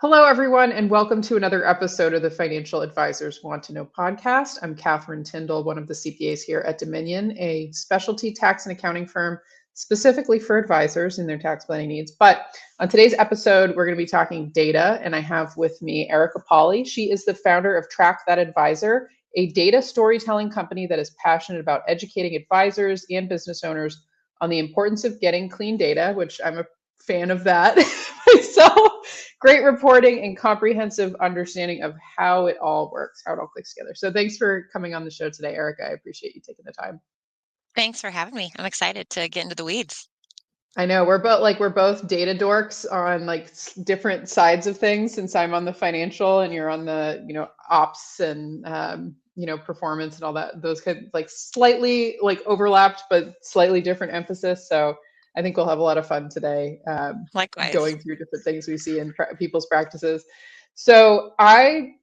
Hello, everyone, and welcome to another episode of the Financial Advisors Want to Know podcast. I'm Catherine Tindall, one of the CPAs here at Dominion, a specialty tax and accounting firm specifically for advisors and their tax planning needs. But on today's episode, we're going to be talking data, and I have with me Erica Pauly. She is the founder of Track That Advisor, a data storytelling company that is passionate about educating advisors and business owners on the importance of getting clean data, which I'm a fan of that myself. Great reporting and comprehensive understanding of how it all works, how it all clicks together. So thanks for coming on the show today, Erica. I appreciate you taking the time. Thanks for having me. I'm excited to get into the weeds. I know we're both data dorks on different sides of things, since I'm on the financial and you're on the ops and performance and all that, those kind of slightly overlapped but slightly different emphasis. So I think we'll have a lot of fun today, Likewise. going through different things we see in people's practices. So I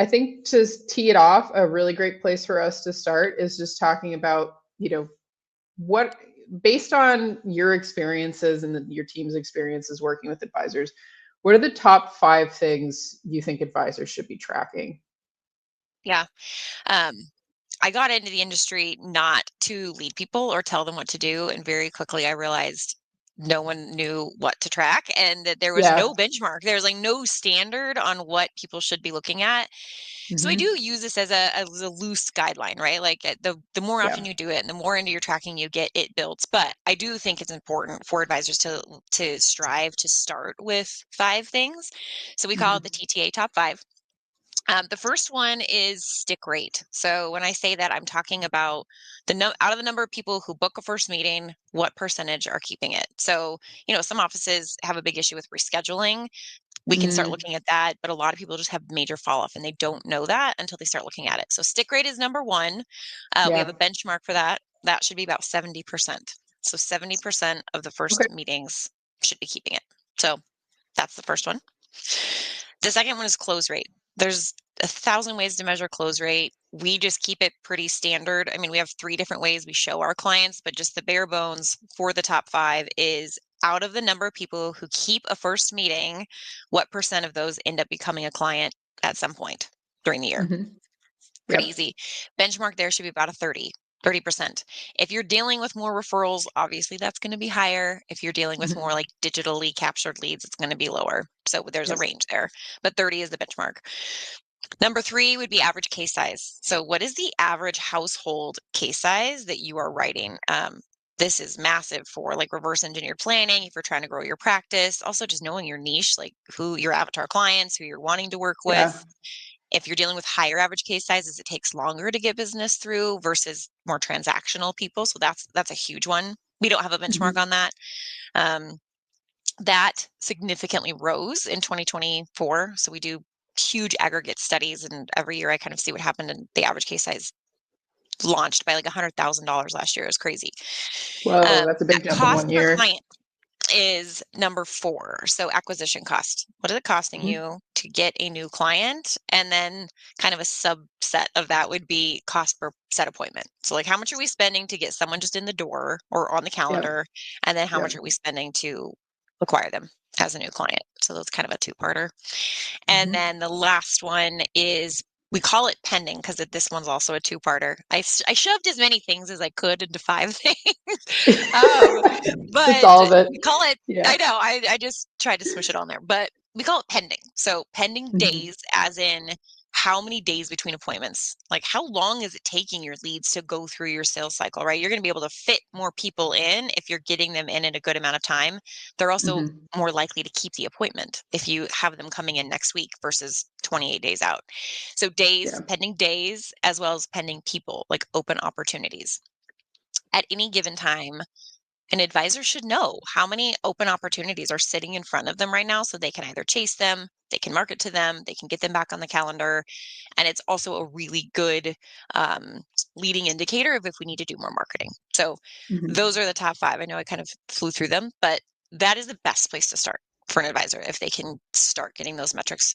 think, to tee it off, a really great place for us to start is just talking about what, based on your experiences and your team's experiences working with advisors, what are the top 5 things you think advisors should be tracking? Yeah. Um, I got into the industry not to lead people or tell them what to do. And very quickly I realized no one knew what to track and that there was Yeah. no benchmark. There was no standard on what people should be looking at. So I Hmm. do use this as a loose guideline, right? The more Yeah. often you do it and the more into your tracking you get, it builds. But I do think it's important for advisors to strive to start with 5 things. So we call it the Hmm. TTA top 5. The first one is stick rate. So when I say that, I'm talking about out of the number of people who book a first meeting, what percentage are keeping it. So, some offices have a big issue with rescheduling. We can start Mm, looking at that, but a lot of people just have major fall off and they don't know that until they start looking at it. So stick rate is number one. We have yeah. a benchmark for that. That should be about 70%. So 70% of the Okay. first meetings should be keeping it. So that's the first one. The second one is close rate. There's 1,000 ways to measure close rate. We just keep it pretty standard. I mean, we have 3 different ways we show our clients, but just the bare bones for the top 5 is out of the number of people who keep a first meeting, what percent of those end up becoming a client at some point during the year? Hmm. Pretty Yep. easy. Benchmark there should be about a 30%. If you're dealing with more referrals, obviously that's going to be higher. If you're dealing with more Hmm. like digitally captured leads, it's going to be lower. So there's a Yep. range there, but 30 is the benchmark. Number 3 would be average case size. So what is the average household case size that you are writing? This is massive for reverse engineered planning if you're trying to grow your practice. Also, just knowing your niche, like who your avatar clients, who you're wanting to work Yeah. with. If you're dealing with higher average case sizes, it takes longer to get business through versus more transactional people. So that's a huge one. We don't have a benchmark Hmm. on that. Um, that significantly rose in 2024. So we do huge aggregate studies, and every year I kind of see what happened, and the average case size launched by $100,000 last year. It was crazy. Whoa, that's a That big jump in cost one per year. client is number 4. So acquisition cost. What is it costing Hmm. you to get a new client? And then kind of a subset of that would be cost per set appointment. So how much are we spending to get someone just in the door or on the Yep. calendar? And then how much Yep. are we spending to acquire them as a new client? So that's kind of a two-parter. And Hmm. then the last one is we call it pending because this one's also a two-parter. I shoved as many things as I could into 5 things. um, Just but all of it. we call it, Yeah. I know, I just tried to smush it on there, but we call it pending. So pending Hmm. days, as in how many days between appointments? How long is it taking your leads to go through your sales cycle, right? You're going to be able to fit more people in if you're getting them in a good amount of time. They're also Hmm. more likely to keep the appointment if you have them coming in next week versus 28 days out. So Yeah. days, pending days, as well as pending people, like open opportunities. At any given time, an advisor should know how many open opportunities are sitting in front of them right now so they can either chase them, they can market to them, they can get them back on the calendar. And it's also a really good leading indicator of if we need to do more marketing. So Hmm. those are the top 5. I know I kind of flew through them, but that is the best place to start for an advisor if they can start getting those metrics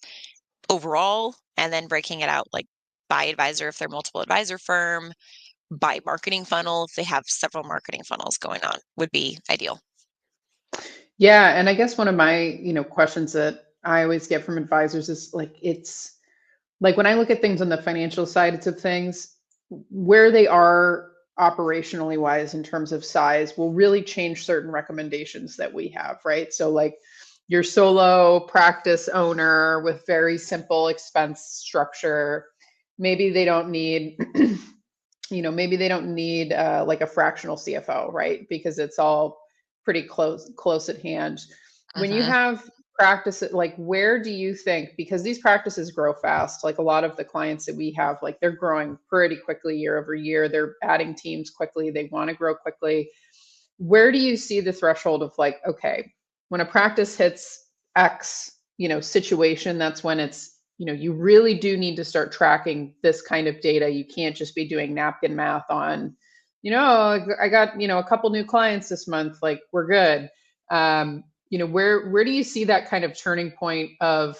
overall and then breaking it out by advisor if they're multiple advisor firm, by marketing funnel if they have several marketing funnels going on would be ideal. Yeah, and I guess one of my, questions that I always get from advisors is like, it's like when I look at things on the financial sides of things, where they are operationally wise in terms of size will really change certain recommendations that we have, right? So, like your solo practice owner with very simple expense structure, maybe they don't need, maybe they don't need like a fractional CFO, right? Because it's all pretty close at hand. When you Hmm. have practice, like where do you think, because these practices grow fast, like a lot of the clients that we have, like they're growing pretty quickly year over year, they're adding teams quickly, they want to grow quickly. Where do you see the threshold of like, okay, when a practice hits X, situation, that's when it's, you really do need to start tracking this kind of data. You can't just be doing napkin math on, I got, a couple new clients this month, like we're good. Where do you see that kind of turning point of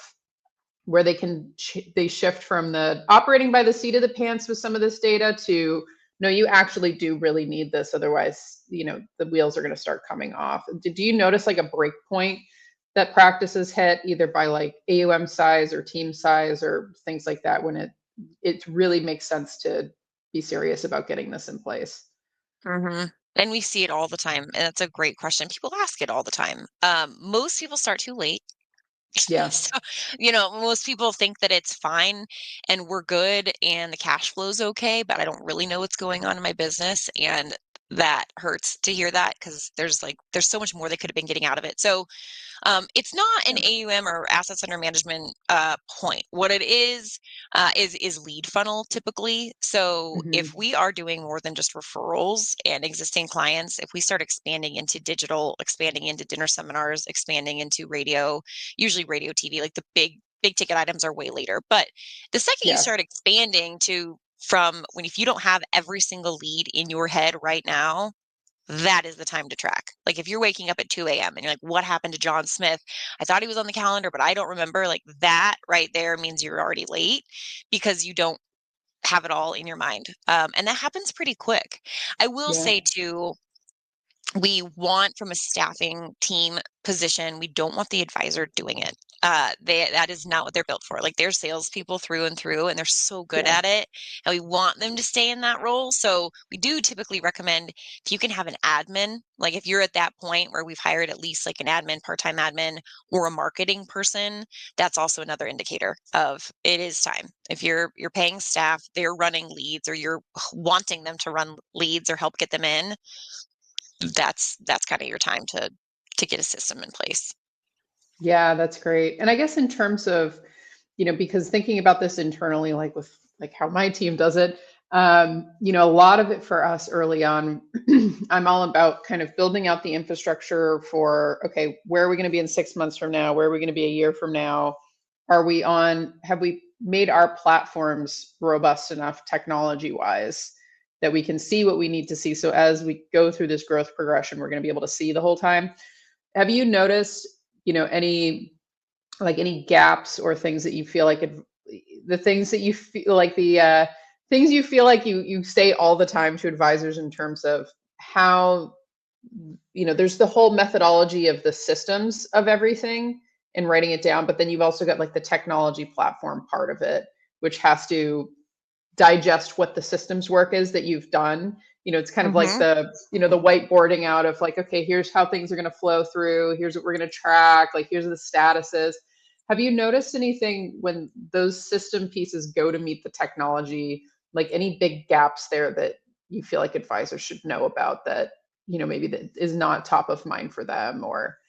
where they shift from the operating by the seat of the pants with some of this data to no, you actually do really need this, otherwise the wheels are going to start coming off. Do you notice like a break point that practices hit either by like AUM size or team size or things like that when it really makes sense to be serious about getting this in place? Hmm. And we see it all the time, and that's a great question. People ask it all the time. Most people start too late. Yeah. So, most people think that it's fine and we're good and the cash flow's okay, but I don't really know what's going on in my business. And that hurts to hear that because there's so much more they could have been getting out of it. So it's not an Yeah. AUM or assets under management point. What it is lead funnel typically. So if Hmm. we are doing more than just referrals and existing clients, if we start expanding into digital, expanding into dinner seminars, expanding into radio, usually radio TV, like the big ticket items are way later. But the second you Yeah. start expanding to from when if you don't have every single lead in your head right now, that is the time to track. Like if you're waking up at 2 a.m. and you're like, what happened to John Smith? I thought he was on the calendar, but I don't remember. Like that right there means you're already late because you don't have it all in your mind. And that happens pretty quick. I will Yeah. say too, we want from a staffing team position, we don't want the advisor doing it. That is not what they're built for. Like they're salespeople through and through, and they're so good Yeah. at it. And we want them to stay in that role. So we do typically recommend if you can have an admin, like if you're at that point where we've hired at least like an admin, part-time admin, or a marketing person, that's also another indicator of it is time. If you're paying staff, they're running leads, or you're wanting them to run leads or help get them in, that's kind of your time to get a system in place. Yeah, that's great. And I guess in terms of, because thinking about this internally, like with like how my team does it, a lot of it for us early on, I'm all about kind of building out the infrastructure for, okay, where are we going to be in 6 months from now? Where are we going to be a year from now? Have we made our platforms robust enough technology wise that we can see what we need to see? So as we go through this growth progression, we're going to be able to see the whole time. Have you noticed, any gaps or things that you feel like the things that you feel like the things you feel like you say all the time to advisors in terms of how there's the whole methodology of the systems of everything and writing it down, but then you've also got like the technology platform part of it, which has to digest what the systems work is that you've done. It's kind of like Hmm. the whiteboarding out of like, okay, here's how things are going to flow through, here's what we're going to track, like here's the statuses. Have you noticed anything when those system pieces go to meet the technology, like any big gaps there that you feel like advisors should know about that, maybe that is not top of mind for them, or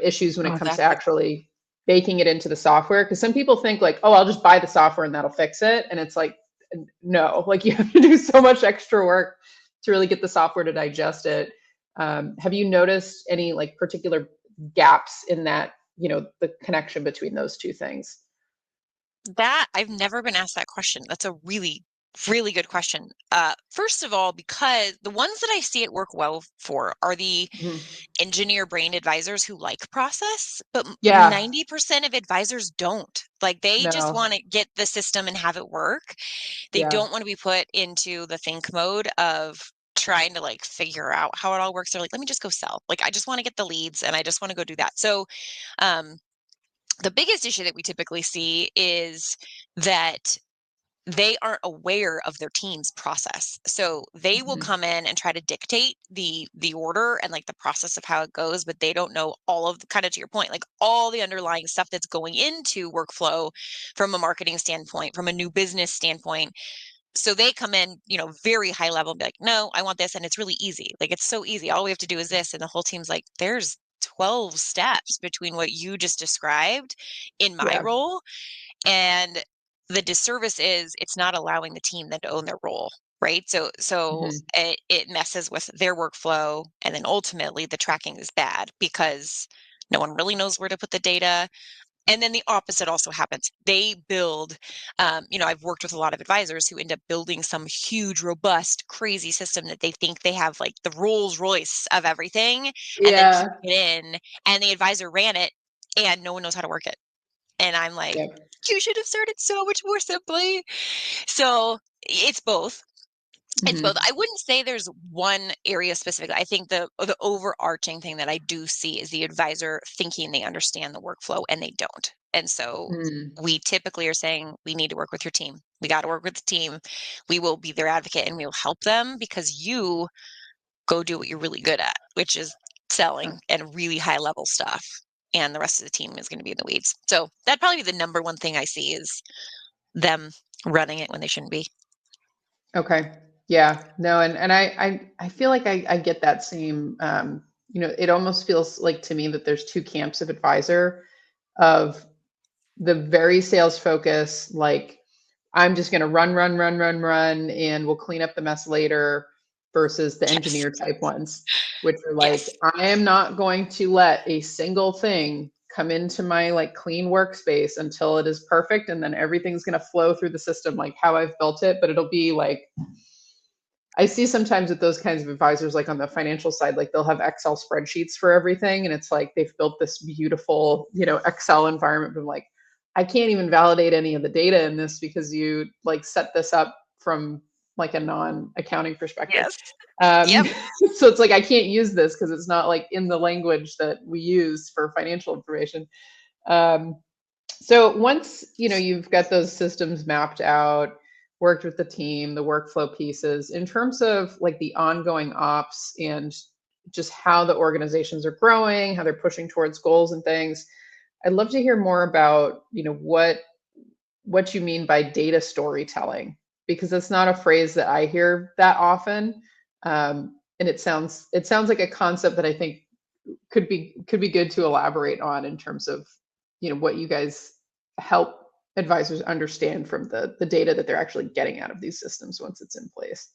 issues when it Oh, comes to that's a actually baking it into the software? Because some people think like, oh, I'll just buy the software and that'll fix it, and it's like, no, like you have to do so much extra work to really get the software to digest it. Have you noticed any like particular gaps in that, the connection between those two things? that I've never been asked that question. That's a really good question. First of all, because the ones that I see it work well for are the Mhm. engineer brain advisors who like process, but Yeah, 90% of advisors don't. Like they just no, want to get the system and have it work. They yeah, don't want to be put into the think mode of trying to like figure out how it all works. They're like, let me just go sell. Like I just want to get the leads and I just want to go do that. So um The biggest issue that we typically see is that they aren't aware of their team's process. So they will Mhm. come in and try to dictate the order and like the process of how it goes, but they don't know all of the, kind of to your point, like all the underlying stuff that's going into workflow from a marketing standpoint, from a new business standpoint. So they come in, very high level and be like, no, I want this. And it's really easy. Like it's so easy. All we have to do is this. And the whole team's like, there's 12 steps between what you just described in my Yeah. role. And the disservice is it's not allowing the team then to own their role, right? So Mhm. it messes with their workflow, and then ultimately the tracking is bad because no one really knows where to put the data. And then the opposite also happens. They build, I've worked with a lot of advisors who end up building some huge, robust, crazy system that they think they have like the Rolls Royce of everything, and then plug Yeah. it in, and the advisor ran it, and no one knows how to work it. And I'm like, Yep. you should have started so much more simply. So it's both. It's both. Mhm. I wouldn't say there's one area specifically. I think the overarching thing that I do see is the advisor thinking they understand the workflow and they don't. And so Mm. we typically are saying we need to work with your team. We got to work with the team. We will be their advocate and we will help them because you go do what you're really good at, which is selling and really high level stuff. And the rest of the team is going to be in the weeds. So that'd probably be the number one thing I see is them running it when they shouldn't be. Okay. Yeah. No, and I feel like I get that same it almost feels like to me that there's two camps of advisor of the very sales focus, like I'm just gonna run, run, run, run, run, and we'll clean up the mess later versus the Yes. engineer type ones, which are like, Yes. I am not going to let a single thing come into my like clean workspace until it is perfect, and then everything's gonna flow through the system like how I've built it, but it'll be like I see sometimes with those kinds of advisors, like on the financial side, like they'll have Excel spreadsheets for everything. And it's like they've built this beautiful, Excel environment. But I'm like, I can't even validate any of the data in this because you like set this up from like a non-accounting perspective. Yes. Um, Yep. so it's like I can't use this because it's not like in the language that we use for financial information. Um, so once, you've got those systems mapped out, worked with the team, the workflow pieces, in terms of like the ongoing ops and just how the organizations are growing, how they're pushing towards goals and things, I'd love to hear more about, what you mean by data storytelling, because it's not a phrase that I hear that often. And it sounds like a concept that I think could be good to elaborate on in terms of what you guys help advisors understand from the data that they're actually getting out of these systems once it's in place.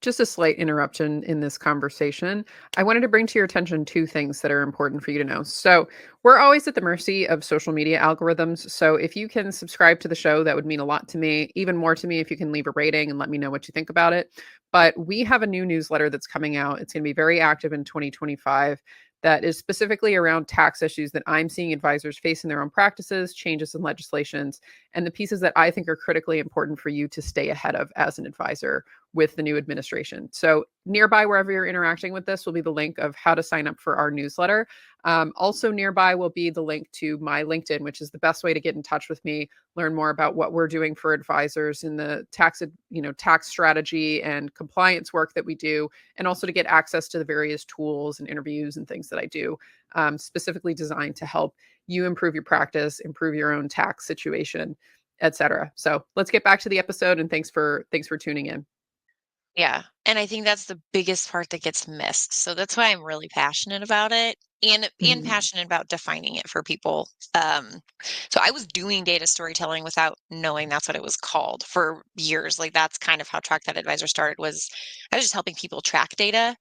Just a slight interruption in this conversation. I wanted to bring to your attention two things that are important for you to know. So, we're always at the mercy of social media algorithms. So, if you can subscribe to the show, that would mean a lot to me. Even more to me if you can leave a rating and let me know what you think about it. But we have a new newsletter that's coming out. It's going to be very active in 2025 that is specifically around tax issues that I'm seeing advisors face in their own practices, changes in legislations, and the pieces that I think are critically important for you to stay ahead of as an advisor with the new administration. So, nearby, wherever you're interacting with this, will be the link of how to sign up for our newsletter. Also, nearby will be the link to my LinkedIn, which is the best way to get in touch with me, learn more about what we're doing for advisors in the tax strategy and compliance work that we do, and also to get access to the various tools and interviews and things that I do, specifically designed to help you improve your practice, improve your own tax situation, etc. So let's get back to the episode, and thanks for tuning in. Yeah. And I think that's the biggest part that gets missed. So that's why I'm really passionate about it and Mhm. passionate about defining it for people. So I was doing data storytelling without knowing that's what it was called for years. Like that's kind of how Track That Advisor started was I was just helping people track data.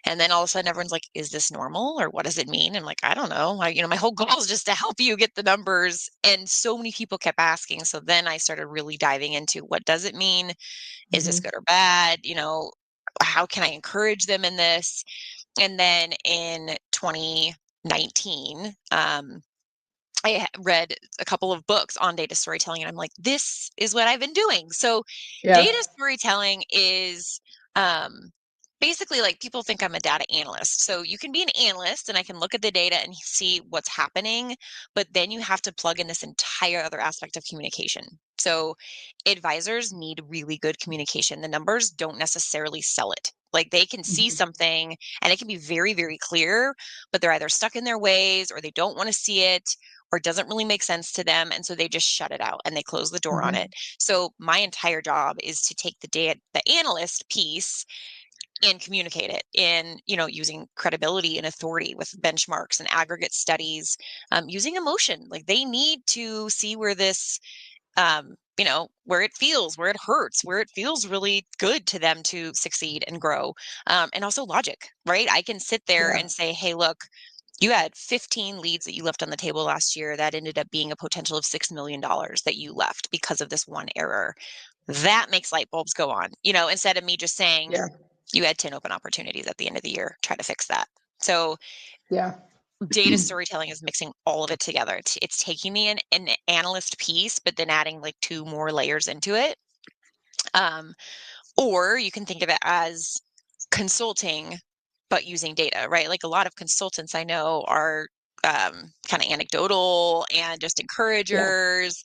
And then all of a sudden everyone's like, is this normal or what does it mean? I'm like, I don't know. My whole goal is just to help you get the numbers. And so many people kept asking. So then I started really diving into what does it mean? Is this Mhm. good or bad? How can I encourage them in this? And then in 2019, read a couple of books on data storytelling, and I'm like, this is what I've been doing. So, Yeah. data storytelling is um, basically, like, people think I'm a data analyst. So you can be an analyst and I can look at the data and see what's happening, but then you have to plug in this entire other aspect of communication. So advisors need really good communication. The numbers don't necessarily sell it. Like, they can see Mhm. something and it can be very, very clear, but they're either stuck in their ways or they don't want to see it or it doesn't really make sense to them. And so they just shut it out and they close the door on it. Mhm. So my entire job is to take the analyst piece and communicate it in, using credibility and authority with benchmarks and aggregate studies, using emotion. Like, they need to see where this, where where it hurts, where it feels really good to them to succeed and grow. And also logic, right? I can sit there Yeah. and say, hey, look, you had 15 leads that you left on the table last year that ended up being a potential of $6 million that you left because of this one error. That makes light bulbs go on, instead of me just saying, Yeah. you had 10 open opportunities at the end of the year, try to fix that. So Yeah. data storytelling is mixing all of it together. It's taking an analyst piece, but then adding like 2 more layers into it. Or you can think of it as consulting, but using data, right? Like, a lot of consultants I know are kind of anecdotal and just Yeah. encouragers.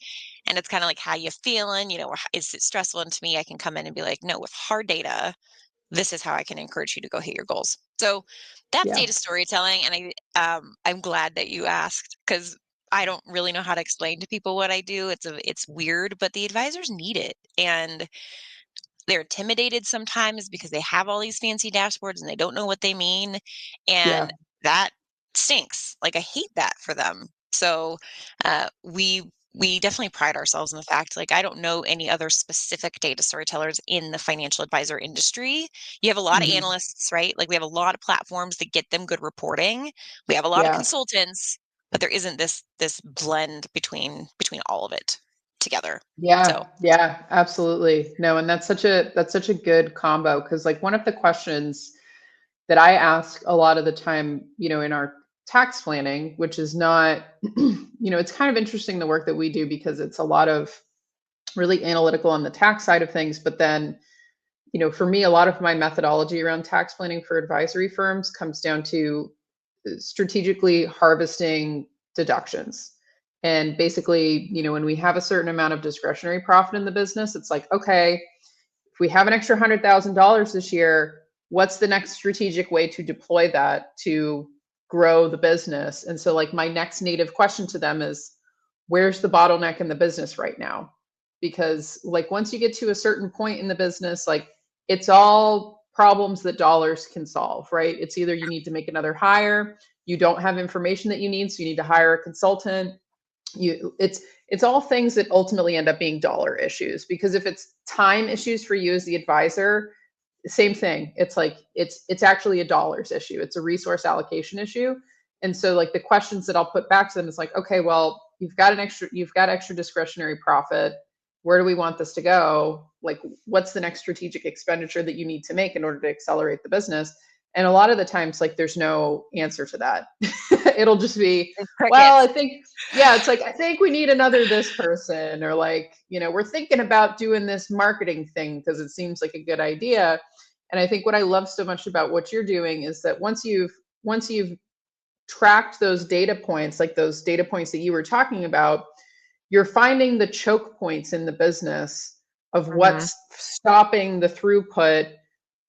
And it's kind of like, how you feeling? Or is it stressful? And to me, I can come in and be like, no, with hard data, this is how I can encourage you to go hit your goals. So that's Yeah. data storytelling. And I'm glad that you asked, because I don't really know how to explain to people what I do. It's weird, but the advisors need it. And they're intimidated sometimes because they have all these fancy dashboards and they don't know what they mean. Yeah. And that stinks. Like, I hate that for them. So we definitely pride ourselves in the fact, like, I don't know any other specific data storytellers in the financial advisor industry. You have a lot of Mhm. analysts, right? Like, we have a lot of platforms that get them good reporting. We have a lot of Yeah. consultants, but there isn't this blend between all of it together. Yeah, So yeah, absolutely. No, and that's such a good combo because like one of the questions that I ask a lot of the time, in our tax planning, which is not, it's kind of interesting the work that we do because it's a lot of really analytical on the tax side of things, but then, for me, a lot of my methodology around tax planning for advisory firms comes down to strategically harvesting deductions. And basically, when we have a certain amount of discretionary profit in the business, it's like, okay, if we have an extra $100,000 this year, what's the next strategic way to deploy that to grow the business? And so, like, my next native question to them is, where's the bottleneck in the business right now? Because, like, once you get to a certain point in the business, like, it's all problems that dollars can solve, right? It's either you need to make another hire, you don't have information that you need, so you need to hire a consultant. It's all things that ultimately end up being dollar issues, because if it's time issues for you as the advisor, same thing. It's like it's actually a dollars issue. It's a resource allocation issue. And so, like, the questions that I'll put back to them is like, okay, well, you've got extra discretionary profit. Where do we want this to go? Like, what's the next strategic expenditure that you need to make in order to accelerate the business? And a lot of the times, like, there's no answer to that. It'll just be, it's well, I crickets. think, yeah, it's like, I think we need another this person, or like, we're thinking about doing this marketing thing because it seems like a good idea. And I think what I love so much about what you're doing is that once you've tracked those data points, like those data points that you were talking about, you're finding the choke points in the business of Mhm. what's stopping the throughput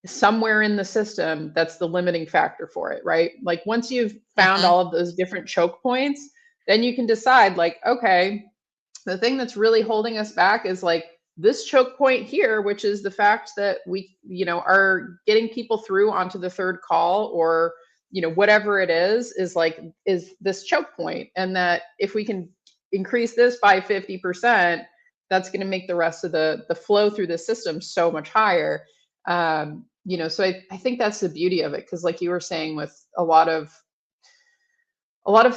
somewhere in the system, that's the limiting factor for it, right? Like, once you've found Mhm. all of those different choke points, then you can decide, like, okay, the thing that's really holding us back is like this choke point here, which is the fact that we, are getting people through onto the third call, or, whatever it is this choke point. And that if we can increase this by 50%, that's going to make the rest of the flow through the system so much higher. So I think that's the beauty of it. Because like you were saying, with a lot of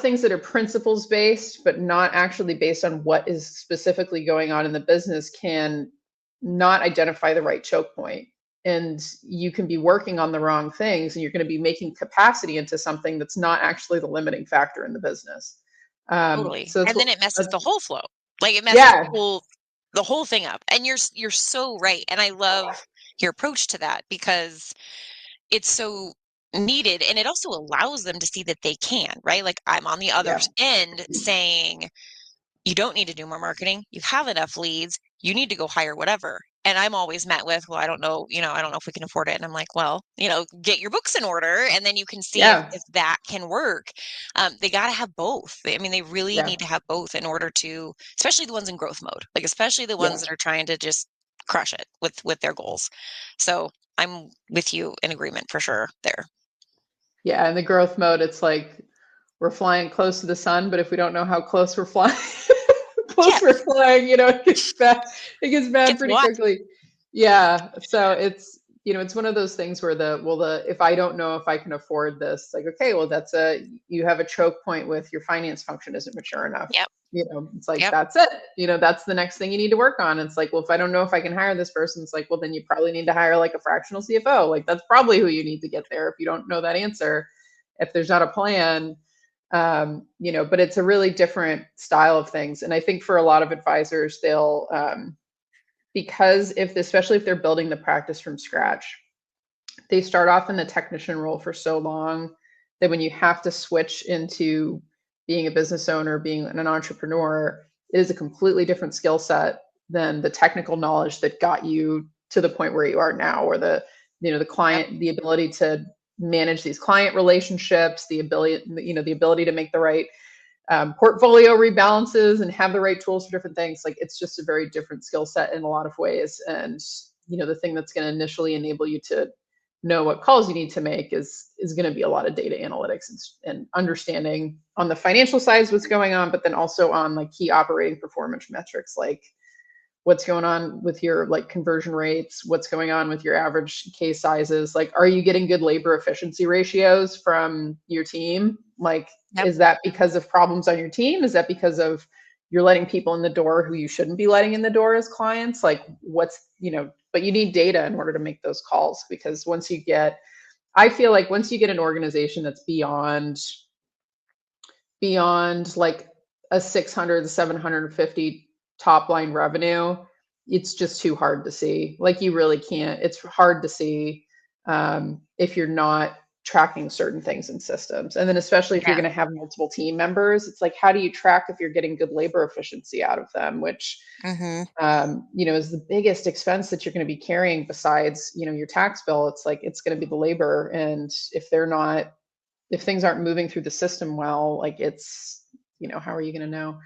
things that are principles based, but not actually based on what is specifically going on in the business, can not identify the right choke point. And you can be working on the wrong things, and you're going to be making capacity into something that's not actually the limiting factor in the business. Totally. So it's And what, then it messes the whole flow. Like, it messes yeah, the whole thing up. And you're so right. And I love your approach to that, because it's so needed, and it also allows them to see that they can, right? Like I'm on the other end saying, you don't need to do more marketing. You have enough leads. You need to go hire whatever. And I'm always met with, well, I don't know, I don't know if we can afford it. And I'm like, well, get your books in order, and then you can see if that can work. They got to have both. I mean, they really need to have both in order to, especially the ones in growth mode, like especially the ones that are trying to just crush it with their goals. So I'm with you in agreement for sure there. Yeah, in the growth mode, it's like we're flying close to the sun, but if we don't know how close we're flying, we're flying, it gets bad. It gets bad pretty quickly. Yeah. So it's, it's one of those things where if I don't know if I can afford this, like, okay, well, you have a choke point with your finance function isn't mature enough. Yep. It's like, that's it. That's the next thing you need to work on. It's like, well, if I don't know if I can hire this person, it's like, well, then you probably need to hire like a fractional CFO. Like that's probably who you need to get there if you don't know that answer, if there's not a plan. But it's a really different style of things. And I think for a lot of advisors, they'll, because especially if they're building the practice from scratch, they start off in the technician role for so long that when you have to switch into being a business owner, being an entrepreneur, it is a completely different skill set than the technical knowledge that got you to the point where you are now, or the client, the ability to manage these client relationships, the ability to make the right portfolio rebalances and have the right tools for different things. Like it's just a very different skill set in a lot of ways. And, the thing that's going to initially enable you to know what calls you need to make is going to be a lot of data analytics and understanding on the financial side what's going on, but then also on like key operating performance metrics, like what's going on with your like conversion rates, what's going on with your average case sizes, like are you getting good labor efficiency ratios from your team? Like is that because of problems on your team? Is that because of you're letting people in the door who you shouldn't be letting in the door as clients? Like but you need data in order to make those calls, because I feel like once you get an organization that's beyond like a 600 to 750 top line revenue, it's just too hard to see. Like you really can't, it's hard to see if you're not tracking certain things in systems. And then especially if you're going to have multiple team members, it's like, how do you track if you're getting good labor efficiency out of them, which, is the biggest expense that you're going to be carrying besides, your tax bill. It's like, it's going to be the labor. And if things aren't moving through the system well, like it's, how are you going to know?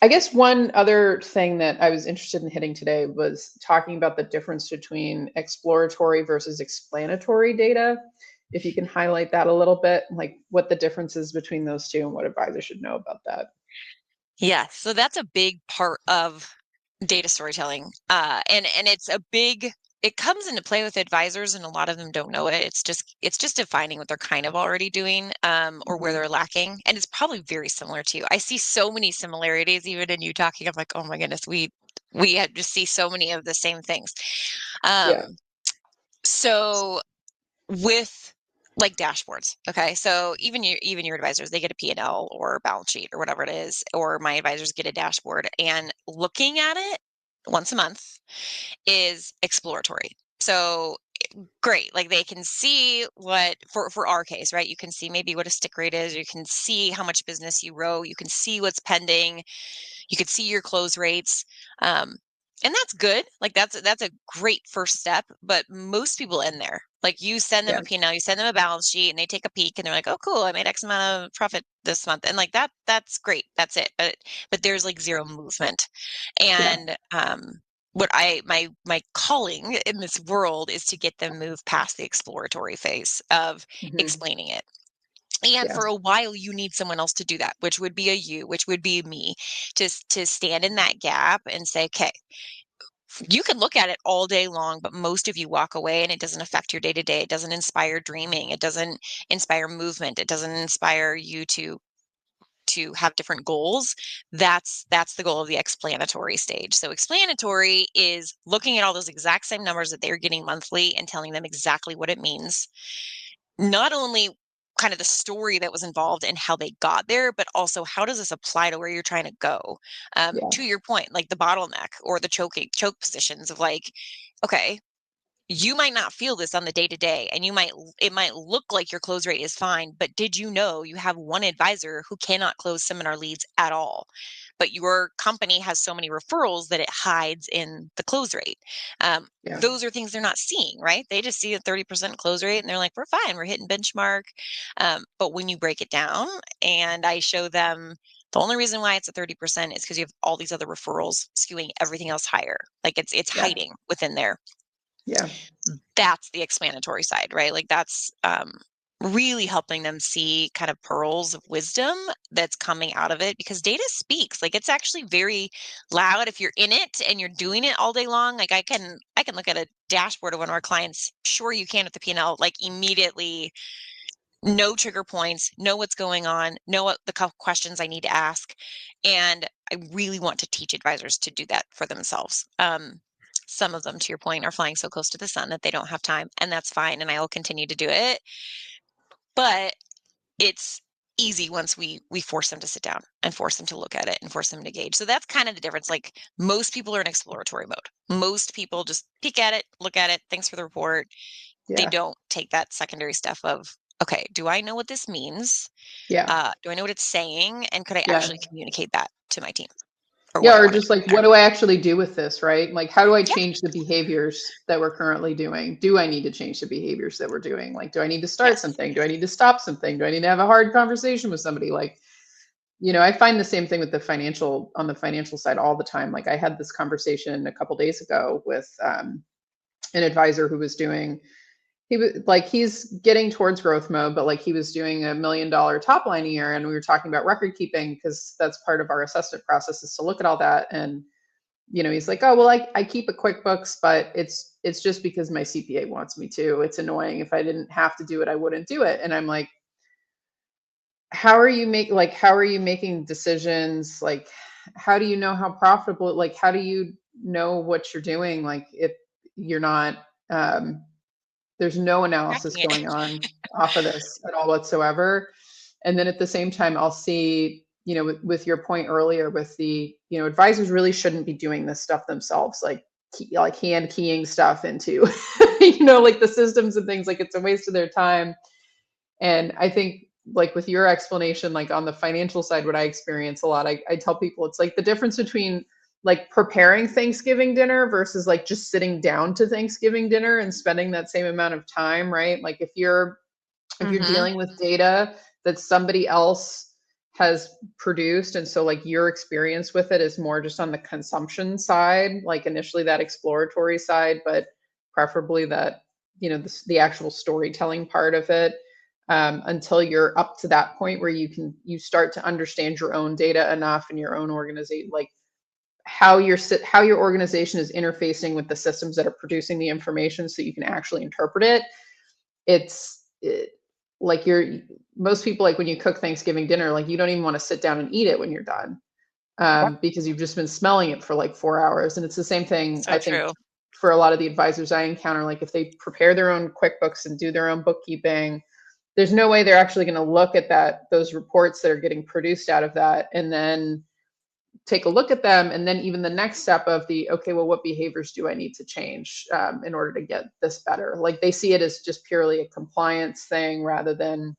I guess one other thing that I was interested in hitting today was talking about the difference between exploratory versus explanatory data. If you can highlight that a little bit, like what the difference is between those two and what advisors should know about that. Yeah, so that's a big part of data storytelling. And it comes into play with advisors, and a lot of them don't know it. It's just defining what they're kind of already doing, or where they're lacking. And it's probably very similar to you. I see so many similarities even in you talking. I'm like, oh my goodness, we have just see so many of the same things. So with like dashboards. Okay. So even your advisors, they get a P&L or balance sheet or whatever it is, or my advisors get a dashboard, and looking at it once a month is exploratory. So great. Like they can see what, for our case, right? You can see maybe what a stick rate is. You can see how much business you wrote. You can see what's pending. You can see your close rates. And that's good. Like that's a great first step, but most people end there. Like you send them a P&L, you send them a balance sheet, and they take a peek and they're like, oh, cool, I made X amount of profit this month. And like that's great. That's it. But there's like zero movement. And what my calling in this world is to get them move past the exploratory phase of explaining it. And for a while, you need someone else to do that, which would be which would be me, to stand in that gap and say, okay, you can look at it all day long, but most of you walk away and it doesn't affect your day to day. It doesn't inspire dreaming. It doesn't inspire movement. It doesn't inspire you to have different goals. That's the goal of the explanatory stage. So explanatory is looking at all those exact same numbers that they're getting monthly and telling them exactly what it means. Not only kind of the story that was involved and how they got there, but also how does this apply to where you're trying to go? To your point, like the bottleneck or the choke positions of like, okay, you might not feel this on the day to day, and it might look like your close rate is fine, but did you know you have one advisor who cannot close seminar leads at all? But your company has so many referrals that it hides in the close rate. Yeah. Those are things they're not seeing, right? They just see a 30% close rate and they're like, we're fine, we're hitting benchmark. But when you break it down and I show them the only reason why it's a 30% is because you have all these other referrals skewing everything else higher. Like it's Yeah. hiding within there. Yeah. That's the explanatory side, right? Like that's really helping them see kind of pearls of wisdom that's coming out of it, because data speaks. Like it's actually very loud if you're in it and you're doing it all day long. Like I can look at a dashboard of one of our clients. Sure, you can with the P&L, like immediately know trigger points, know what's going on, know what the questions I need to ask. And I really want to teach advisors to do that for themselves. Some of them, to your point, are flying so close to the sun that they don't have time, and that's fine. And I will continue to do it. But it's easy once we force them to sit down and force them to look at it and force them to engage. So that's kind of the difference. Like most people are in exploratory mode. Most people just peek at it, look at it. Thanks for the report. They Yeah. don't take that secondary step of, okay, do I know what this means? Yeah. Do I know what it's saying? And could I Yeah. actually communicate that to my team? Or Yeah, what I or want to just do like, there? what do I actually do with this, right? Like, how do I Yeah. change the behaviors that we're currently doing? Do I need to change the behaviors that we're doing? Like, do I need to start Yes. something? Do I need to stop something? Do I need to have a hard conversation with somebody? Like, I find the same thing with on the financial side all the time. Like, I had this conversation a couple days ago with an advisor who was doing, he was like, he's getting towards growth mode, but like he was doing $1 million top line a year. And we were talking about record keeping because that's part of our assessment process, is to look at all that. And he's like, oh, well, I keep a QuickBooks, but it's just because my CPA wants me to. It's annoying. If I didn't have to do it, I wouldn't do it. And I'm like, how are you making decisions? Like, how do you know how profitable, like, how do you know what you're doing? Like, if you're not, there's no analysis Tracking it. going on off of this at all whatsoever. And then at the same time, I'll see, with your point earlier with the, advisors really shouldn't be doing this stuff themselves, like hand keying stuff into, like the systems and things. Like, it's a waste of their time. And I think, like with your explanation, like on the financial side, what I experience a lot, I tell people it's like the difference between like preparing Thanksgiving dinner versus like just sitting down to Thanksgiving dinner and spending that same amount of time, right? Like if you're dealing with data that somebody else has produced, and so like your experience with it is more just on the consumption side, like initially that exploratory side, but preferably that, the actual storytelling part of it, until you're up to that point where you start to understand your own data enough and your own organization, like how your organization is interfacing with the systems that are producing the information so you can actually interpret it. Like most people, like when you cook Thanksgiving dinner, like you don't even want to sit down and eat it when you're done, because you've just been smelling it for like 4 hours. And it's the same thing, So I think, true. for a lot of the advisors I encounter. Like if they prepare their own QuickBooks and do their own bookkeeping, there's no way they're actually going to look at those reports that are getting produced out of that and then take a look at them. And then even the next step of okay, well, what behaviors do I need to change in order to get this better? Like they see it as just purely a compliance thing rather than,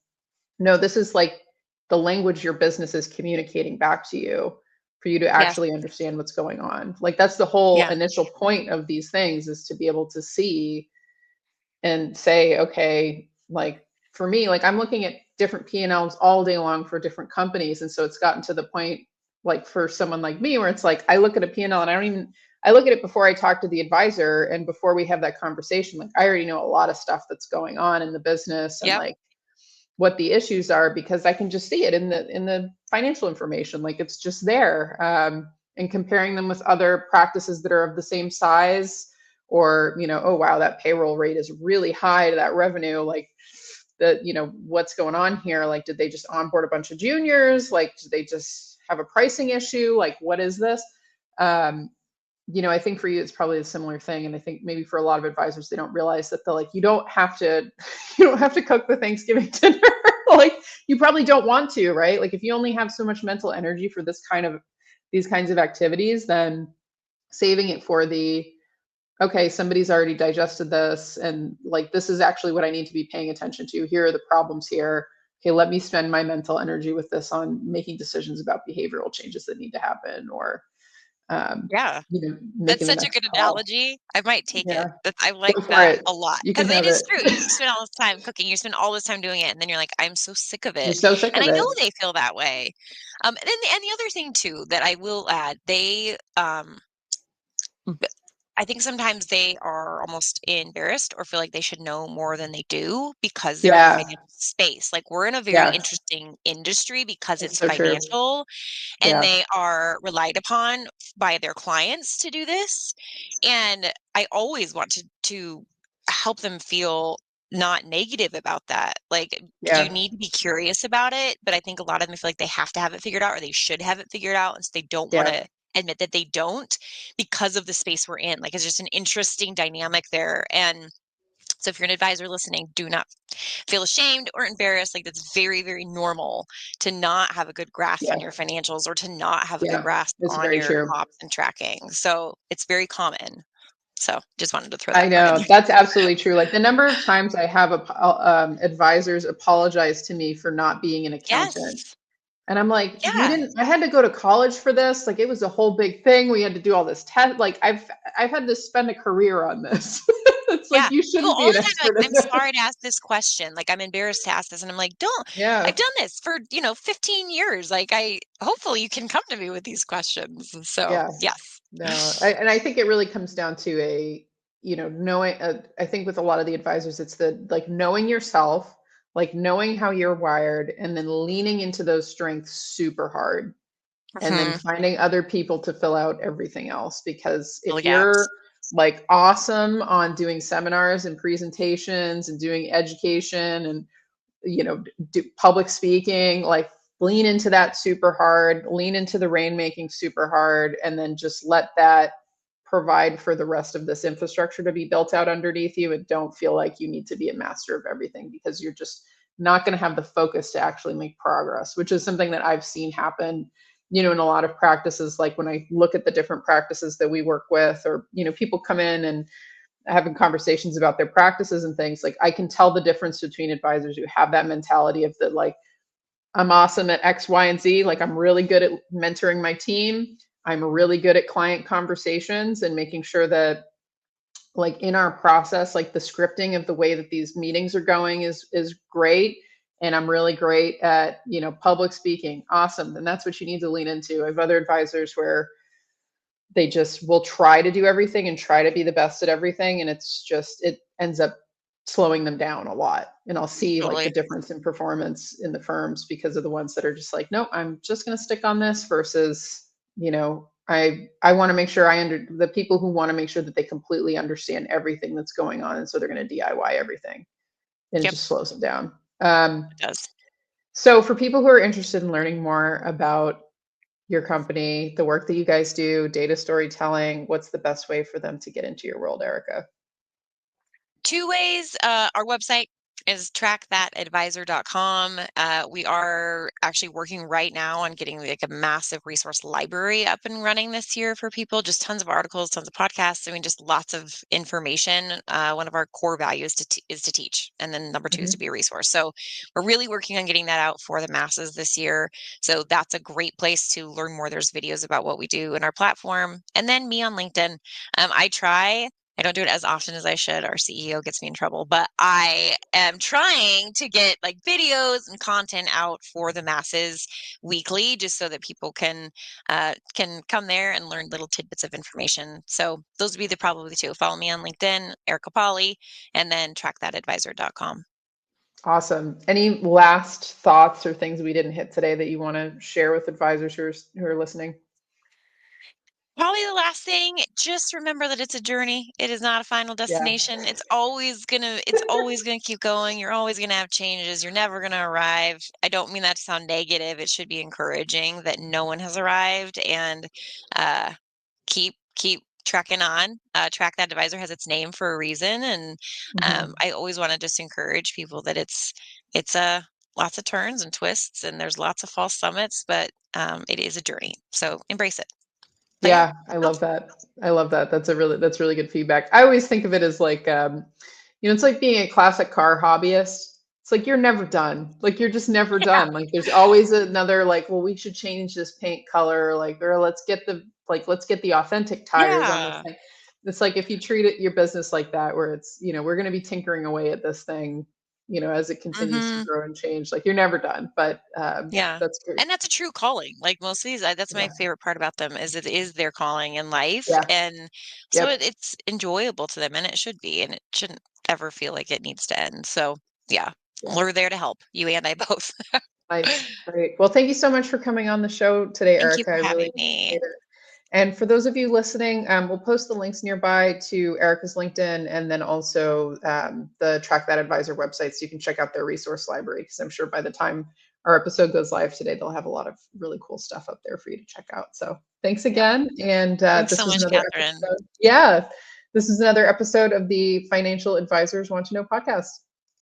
no, this is like the language your business is communicating back to you for you to Yes. actually understand what's going on. Like that's the whole Yeah. initial point of these things, is to be able to see and say, okay, like for me, like I'm looking at different P&Ls all day long for different companies. And so it's gotten to the point, like for someone like me, where it's like, I look at a P&L and I look at it before I talk to the advisor and before we have that conversation. Like I already know a lot of stuff that's going on in the business and like what the issues are, because I can just see it in the financial information. Like it's just there. And comparing them with other practices that are of the same size, or, oh, wow, that payroll rate is really high to that revenue. Like what's going on here? Like, did they just onboard a bunch of juniors? Like, did they just have a pricing issue? Like, what is this? I think for you, it's probably a similar thing. And I think maybe for a lot of advisors, they don't realize that you don't have to cook the Thanksgiving dinner. Like you probably don't want to, right? Like if you only have so much mental energy for these kinds of activities, then saving it for the okay, somebody's already digested this, and like, this is actually what I need to be paying attention to. Here are the problems here. Okay, let me spend my mental energy with this on making decisions about behavioral changes that need to happen, or um, Yeah. That's making the such a next good call. analogy. I might take Yeah, it. I like go for that it. a lot You can because it have is it. true. You spend all this time cooking, you spend all this time doing it, and then you're like, I'm so sick of You're it. so sick And of I know it. they feel that way. And the other thing too that I will add, they b- I think sometimes they are almost embarrassed or feel like they should know more than they do because they're in the Yeah. financial space. Like we're in a very Yes. interesting industry because It's it's so true. financial and Yeah. they are relied upon by their clients to do this. And I always want to help them feel not negative about that. Like you Yeah. need to be curious about it, but I think a lot of them feel like they have to have it figured out or they should have it figured out, and so they don't want Yeah. to admit that they don't because of the space we're in. Like it's just an interesting dynamic there. And so if you're an advisor listening, do not feel ashamed or embarrassed. Like that's very, very normal to not have a good grasp on Yeah. your financials or to not have a good Yeah. grasp It's on very your true. ops and tracking. So it's very common. So just wanted to throw I that part in know there. that's absolutely true. Like the number of times I have advisors apologize to me for not being an accountant. Yes. And I'm like, we Yeah. didn't, I had to go to college for this. Like it was a whole big thing. We had to do all this test. Like I've had to spend a career on this. It's like Yeah. you People shouldn't be all an the time are like, expert in I'm this. sorry to ask this question. Like, I'm embarrassed to ask this. And I'm like, don't, I've Yeah. done this for, 15 years. Like, hopefully you can come to me with these questions. And so, Yeah. yes. No. And I think it really comes down to knowing, I think with a lot of the advisors, it's the like knowing yourself, like knowing how you're wired, and then leaning into those strengths super hard, and then Mhm. finding other people to fill out everything else. Because Fill the if you're gaps. like awesome on doing seminars and presentations and doing education and do public speaking, like lean into that super hard, lean into the rainmaking super hard, and then just let that provide for the rest of this infrastructure to be built out underneath you, and don't feel like you need to be a master of everything, because you're just not going to have the focus to actually make progress, which is something that I've seen happen in a lot of practices. Like when I look at the different practices that we work with, or people come in and having conversations about their practices and things, like I can tell the difference between advisors who have that mentality of the like, I'm awesome at X, Y, and Z. Like I'm really good at mentoring my team. I'm really good at client conversations and making sure that like in our process, like the scripting of the way that these meetings are going is great. And I'm really great at, public speaking. Awesome. And that's what you need to lean into. I have other advisors where they just will try to do everything and try to be the best at everything, and it ends up slowing them down a lot. And I'll see like the Totally. difference in performance in the firms because of the ones that are just like, no, I'm just going to stick on this, versus I want to make sure the people who want to make sure that they completely understand everything that's going on, and so they're going to DIY everything, and it Yep. just slows them down. It does. So for people who are interested in learning more about your company, the work that you guys do, data storytelling, what's the best way for them to get into your world, Erica? Two ways. Our website is trackthatadvisor.com. We are actually working right now on getting like a massive resource library up and running this year for people. Just tons of articles, tons of podcasts. I mean, just lots of information. One of our core values is to teach, and then number two is to Mhm. be a resource. So we're really working on getting that out for the masses this year. So that's a great place to learn more. There's videos about what we do in our platform, and then me on LinkedIn. I don't do it as often as I should. Our CEO gets me in trouble, but I am trying to get like videos and content out for the masses weekly, just so that people can come there and learn little tidbits of information. So those would be probably the two. Follow me on LinkedIn, Erica Pauly, and then trackthatadvisor.com. Awesome. Any last thoughts or things we didn't hit today that you want to share with advisors who are listening? Probably the last thing, just remember that it's a journey. It is not a final Yeah. destination. It's always gonna keep going. You're always gonna have changes. You're never gonna arrive. I don't mean that to sound negative. It should be encouraging that no one has arrived, and uh keep trekking on. Track That Advisor has its name for a reason. And Mhm. I always want to just encourage people that it's lots of turns and twists, and there's lots of false summits, but it is a journey. So embrace it. Yeah, I love that. I love that. That's really good feedback. I always think of it as like, it's like being a classic car hobbyist. It's like you're never done. Like you're just never Yeah. done. Like there's always another like, well, we should change this paint color, like, or let's get the authentic tires on this Yeah. thing. It's like if you treat it your business like that, where it's, we're going to be tinkering away at this thing, as it continues to Hmm. grow and change. Like you're never done. But Yeah. that's great. And that's a true calling. Like most of these, that's my Yeah. favorite part about them is it is their calling in life. Yeah. And so Yep. it's enjoyable to them and it should be, and it shouldn't ever feel like it needs to end. So yeah, Yeah. we're there to help you and I both. Nice. Great. Well, thank you so much for coming on the show today, Thank you Erica. for I really having me. appreciate it. And for those of you listening, we'll post the links nearby to Erica's LinkedIn and then also the Track That Advisor website so you can check out their resource library because I'm sure by the time our episode goes live today, they'll have a lot of really cool stuff up there for you to check out. So thanks Yeah. again. And Thanks this so is much, another Catherine. episode. Yeah, this is another episode of the Financial Advisors Want to Know podcast.